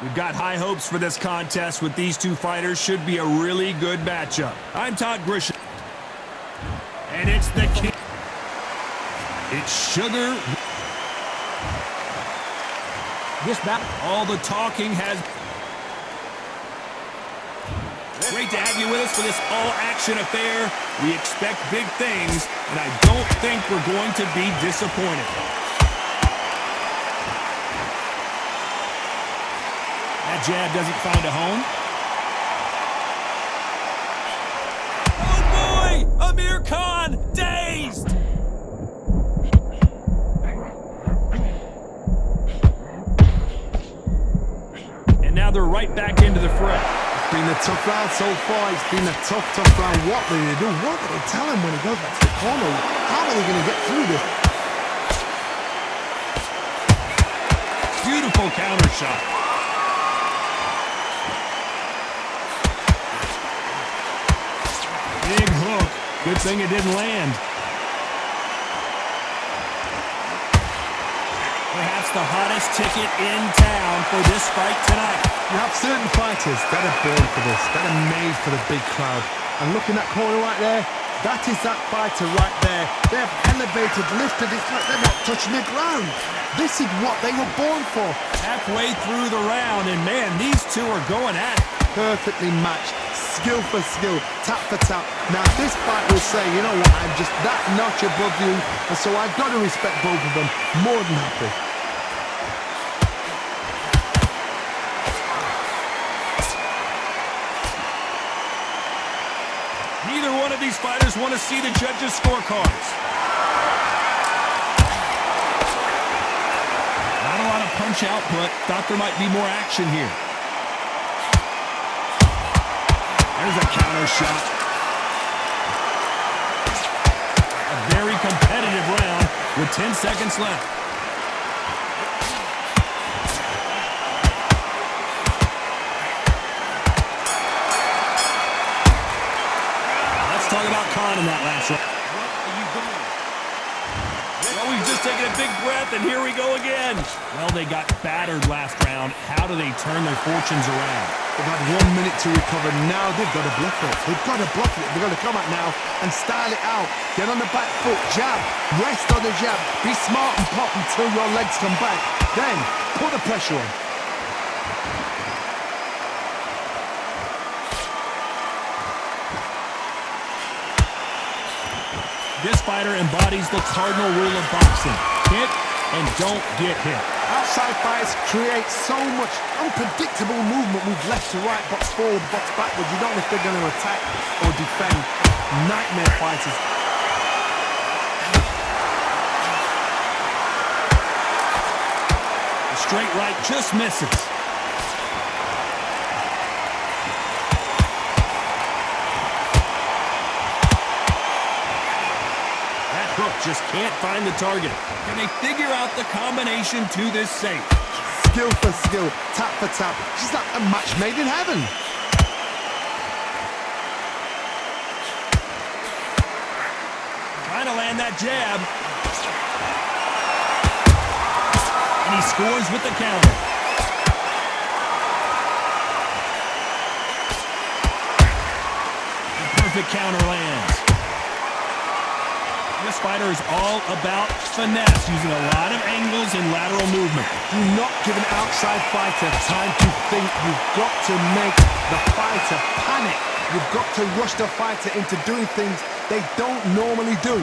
We've got high hopes for this contest with these two fighters. Should be a really good matchup. I'm Todd Grisham. And it's the king. It's Sugar. This battle. All the talking has... Great to have you with us for this all-action affair. We expect big things, and I don't think we're going to be disappointed. That jab doesn't find a home. Oh boy! Amir Khan, dazed! And now they're right back into the fray. It's been a tough round so far. It's been a tough round. What do they do? What do they tell him when he goes back to the corner? How are they going to get through this? Beautiful counter shot. Big hook. Good thing it didn't land. Perhaps the hottest ticket in town for this fight tonight. You have certain fighters that are born for this, that are made for the big crowd. And look in that corner right there, that is that fighter right there. They have elevated, lifted, it's like they're not touching the ground. This is what they were born for. Halfway through the round, and man, these two are going at it. Perfectly matched, skill for skill, tap for tap. Now this fight will say, you know what, I'm just that notch above you, and so I've got to respect both of them. More than happy. Neither one of these fighters want to see the judges' scorecards. Not a lot of punch output. Thought there might be more action here. There's a counter shot. A very competitive round with 10 seconds left. Talk about Khan in that last round. What are you doing? Well, we've just taken a big breath, and here we go again. Well, they got battered last round. How do they turn their fortunes around? They've had 1 minute to recover. Now they've got to bluff it. They've got to bluff it. They've got to come out now and style it out. Get on the back foot, jab, rest on the jab. Be smart and pop until your legs come back. Then put the pressure on. This fighter embodies the cardinal rule of boxing. Hit and don't get hit. Outside fights create so much unpredictable movement. Move left to right, box forward, box backwards. You don't know if they're going to attack or defend. Nightmare fighters. The straight right just misses. Just can't find the target. Can they figure out the combination to this safe? Skill for skill, tap for tap. She's like a match made in heaven. Trying to land that jab. And he scores with the counter. The perfect counter lands. This fighter is all about finesse, using a lot of angles and lateral movement. Do not give an outside fighter time to think. You've got to make the fighter panic. You've got to rush the fighter into doing things they don't normally do.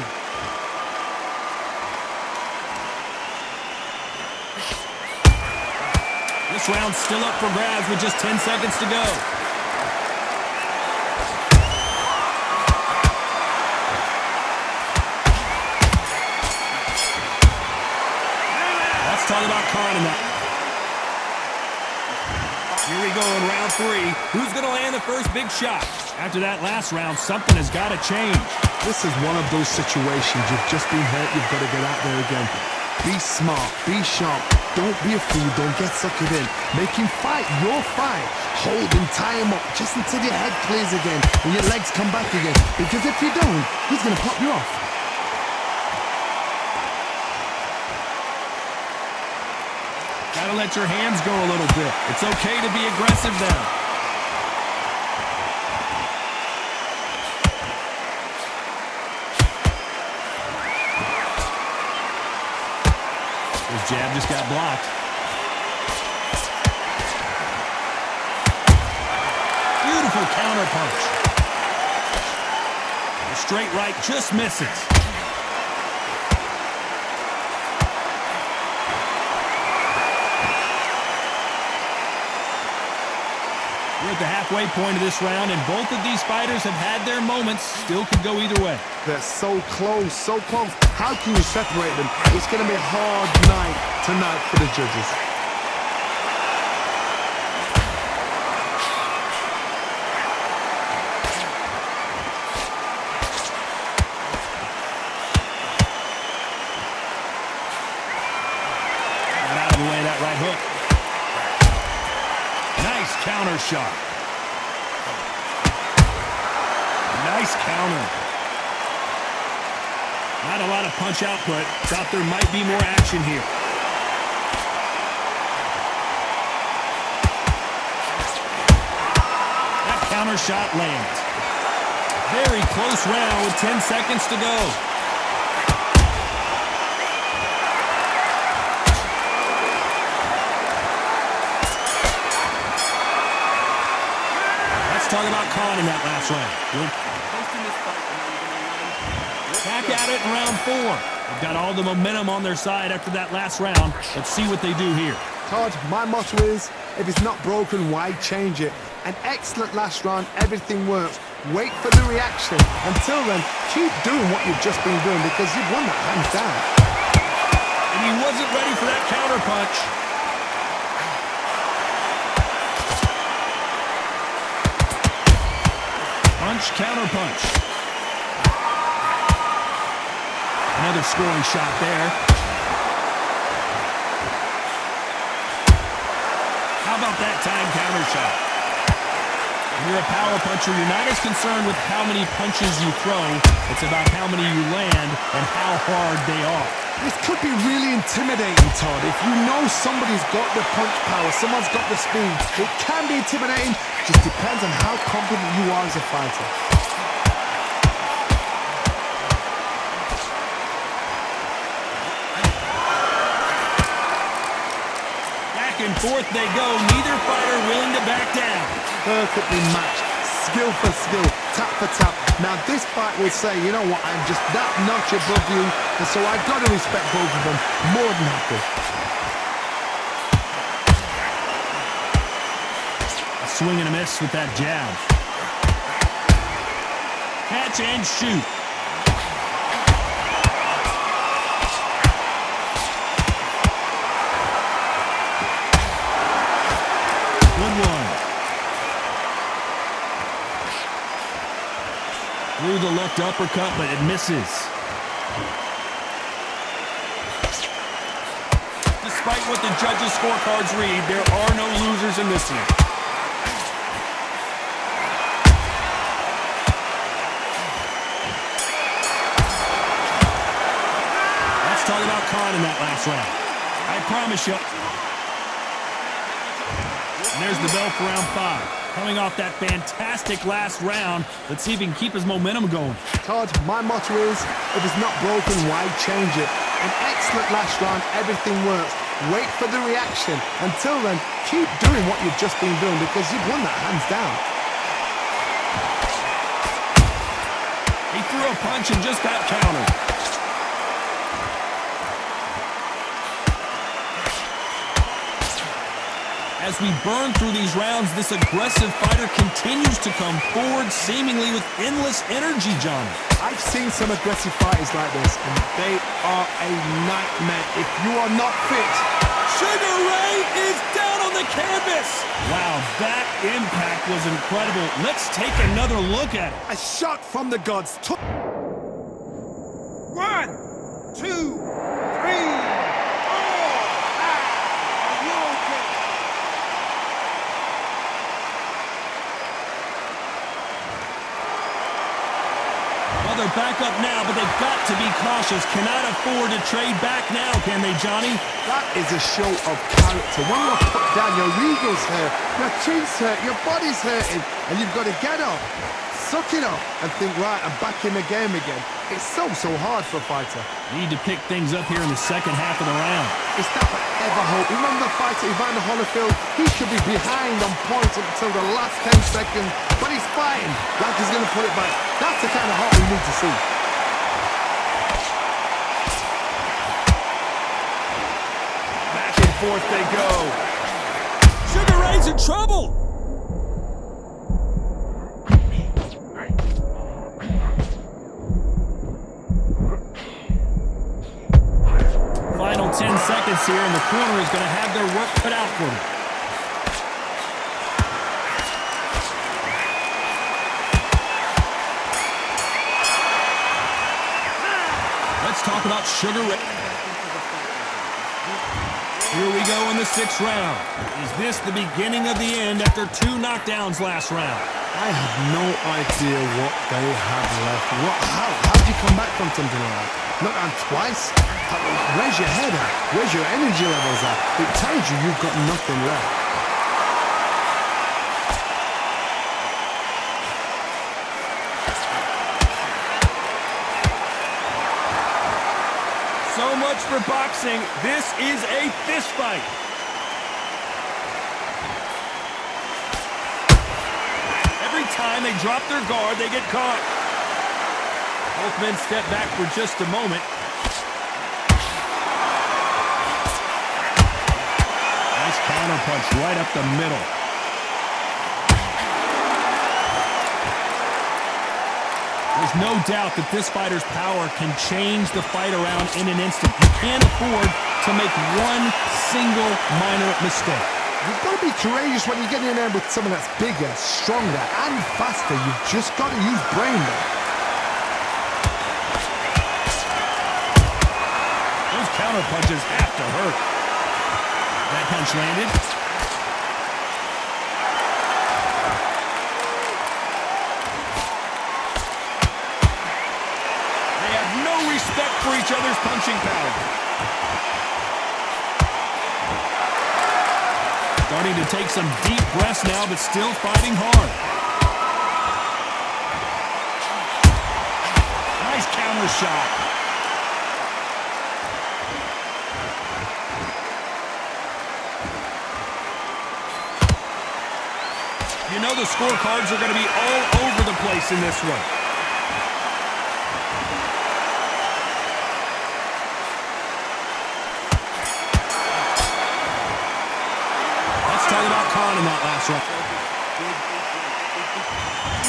This round's still up for grabs with just 10 seconds to go. Talk about Khan in that. Here we go in round 3. Who's going to land the first big shot? After that last round, something has got to change. This is one of those situations. You've just been hurt. You've got to get out there again. Be smart. Be sharp. Don't be a fool. Don't get suckered in. Make him fight your fight. Hold him, tie him up, just until your head clears again and your legs come back again. Because if you don't, he's going to pop you off. Got Gotta let your hands go a little bit. It's okay to be aggressive now. His jab just got blocked. Beautiful counter punch. The straight right just misses. We're at the halfway point of this round, and both of these fighters have had their moments. Still could go either way. They're so close, so close. How can you separate them? It's going to be a hard night tonight for the judges. Got out of the way of that right hook. Nice counter shot. Nice counter. Not a lot of punch output. Thought there might be more action here. That counter shot lands. Very close round with 10 seconds to go. Talk about Khan in that last round. Back at it in round 4. They've got all the momentum on their side after that last round. Let's see what they do here. Todd, my motto is, if it's not broken, why change it? An excellent last round, everything works. Wait for the reaction. Until then, keep doing what you've just been doing because you've won that hands down. And he wasn't ready for that counter punch. Punch, counter punch. Another scoring shot there. How about that time counter shot? When you're a power puncher, you're not as concerned with how many punches you throw. It's about how many you land and how hard they are. This could be really intimidating, Todd. If you know somebody's got the punch power, someone's got the speed, it can be intimidating. Just depends on how confident you are as a fighter. Back and forth they go. Neither fighter willing to back down. Perfectly matched. Skill for skill, tap for tap. Now this fight will say, you know what, I'm just that notch above you, and so I've got to respect both of them. More than happy. A swing and a miss with that jab. Catch and shoot. Good one. Through the left uppercut, but it misses. Despite what the judges' scorecards read, there are no losers in this one. Let's talk about Khan in that last round. I promise you. And there's the bell for round 5. Coming off that fantastic last round, let's see if he can keep his momentum going. Todd, my motto is, if it's not broken, why change it? An excellent last round, everything works. Wait for the reaction. Until then, keep doing what you've just been doing because you've won that hands down. He threw a punch and just got countered. As we burn through these rounds, this aggressive fighter continues to come forward, seemingly with endless energy, John. I've seen some aggressive fighters like this, and they are a nightmare if you are not fit. Sugar Ray is down on the canvas. Wow, that impact was incredible. Let's take another look at it. A shot from the gods. 1, 2, 3, 4, 5. Are you okay? Well, they're back up now, but they've got to be cautious. Cannot afford to trade back now, can they, Johnny? That is a show of character. When you're put down, your ego's hurt, your chin's hurt, your body's hurting, and you've got to get up, suck it up, and think, right, I'm back in the game again. It's so hard for a fighter. Need to pick things up here in the second half of the round. It's that forever hope. Remember the fighter Evander Holyfield? He should be behind on points up until the last 10 seconds, but he's fighting like he's going to put it back. That's the kind of heart we need to see. Back and forth they go. Sugar Ray's in trouble. Final 10 seconds here, and the corner is going to have their work cut out for them. Let's talk about Sugar Ray. Here we go in the 6th round. Is this the beginning of the end after 2 knockdowns last round? I have no idea what they have left. How do you come back from something like that? Knock down twice? Where's your head at? Where's your energy levels at? It tells you you've got nothing left. So much for boxing. This is a fist fight. Every time they drop their guard, they get caught. Both men step back for just a moment. Nice counter punch right up the middle. There's no doubt that this fighter's power can change the fight around in an instant. You can't afford to make one single minor mistake. You've got to be courageous when you get in there with someone that's bigger, stronger, and faster. You've just got to use brain there. Those counter punches have to hurt. That punch landed. They have no respect for each other's punching power. Starting to take some deep breaths now, but still fighting hard. Nice counter shot. You know the scorecards are going to be all over the place in this one. Let's talk about Khan in that last round.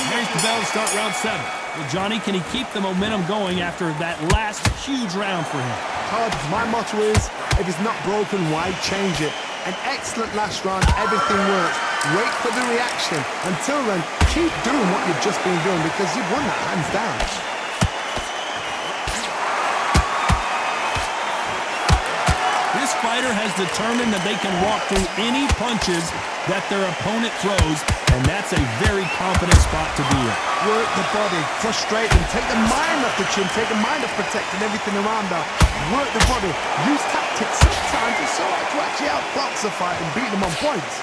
There's the bell to start round 7. Well, Johnny, can he keep the momentum going after that last huge round for him? Todd, my motto is, if it's not broken, why change it? An excellent last round, everything works. Wait for the reaction. Until then, keep doing what you've just been doing because you've won that hands down. This fighter has determined that they can walk through any punches that their opponent throws, and that's a very confident spot to be in. Work the body, frustrate them, take the mind off the chin, take the mind off protecting everything around them. Work the body, use tactics. Sometimes it's so hard to actually outbox a fight and beat them on points.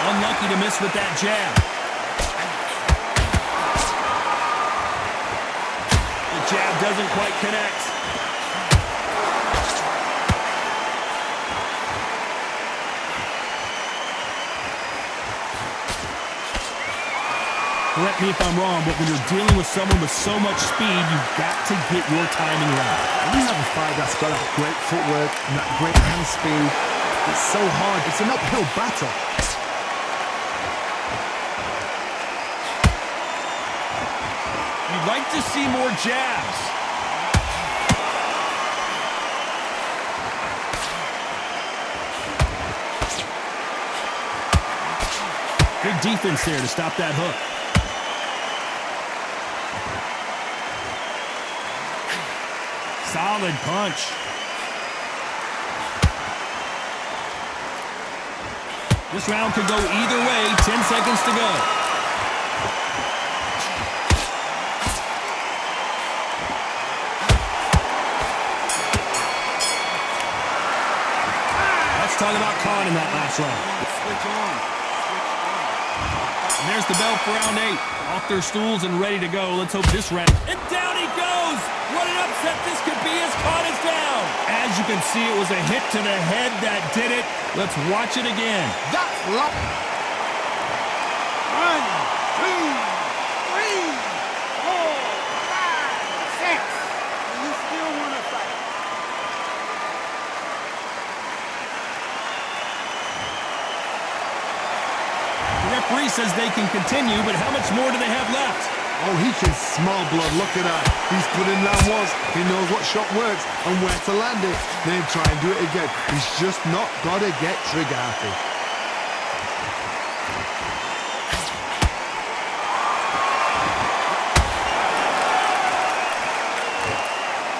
Unlucky to miss with that jab. The jab doesn't quite connect. Correct me if I'm wrong, but when you're dealing with someone with so much speed, you've got to get your timing right. When you have a fight that's got that great footwork and that great hand speed, it's so hard. It's an uphill battle. You'd like to see more jabs. Good defense there to stop that hook. Solid punch. This round could go either way. 10 seconds to go. Let's talk about Khan in that last round. Switch on. And there's the bell for round 8. Off their stools and ready to go. Let's hope this round. And down he goes! What an upset this could be as Khan is down. As you can see, it was a hit to the head that did it. Let's watch it again. That's luck. 1, 2, 3, 4, 5, 6. And you still want to fight. The referee says they can continue, but how much more do they have left? Oh, he can smell blood. Look at that. He's put in round ones. He knows what shot works and where to land it. Then try and do it again. He's just not got to get trigger happy.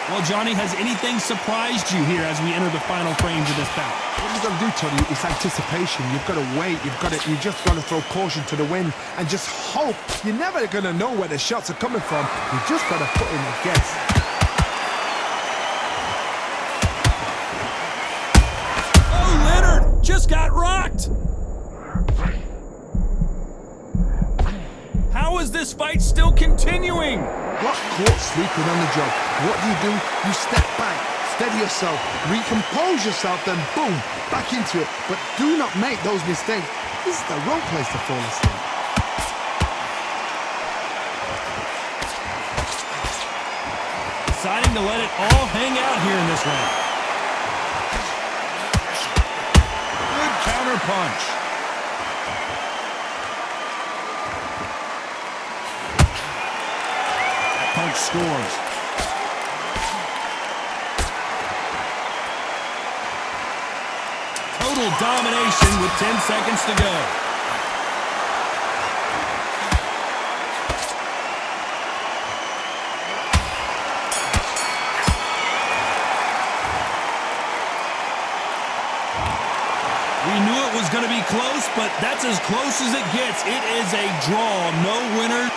Well, Johnny, has anything surprised you here as we enter the final frames of this bout? What you've got to do, Tony, is anticipation. You've got to wait. You just got to throw caution to the wind and just hope. You're never going to know where the shots are coming from. You just got to put in a guess. Oh, Leonard just got rocked. How is this fight still continuing? Got caught sleeping on the job. What do? You step back, steady yourself, recompose yourself, then boom, back into it. But do not make those mistakes. This is the wrong place to fall asleep. Deciding to let it all hang out here in this round. Good counter punch. That punch scores. Total domination with 10 seconds to go. We knew it was going to be close, but that's as close as it gets. It is a draw. No winner.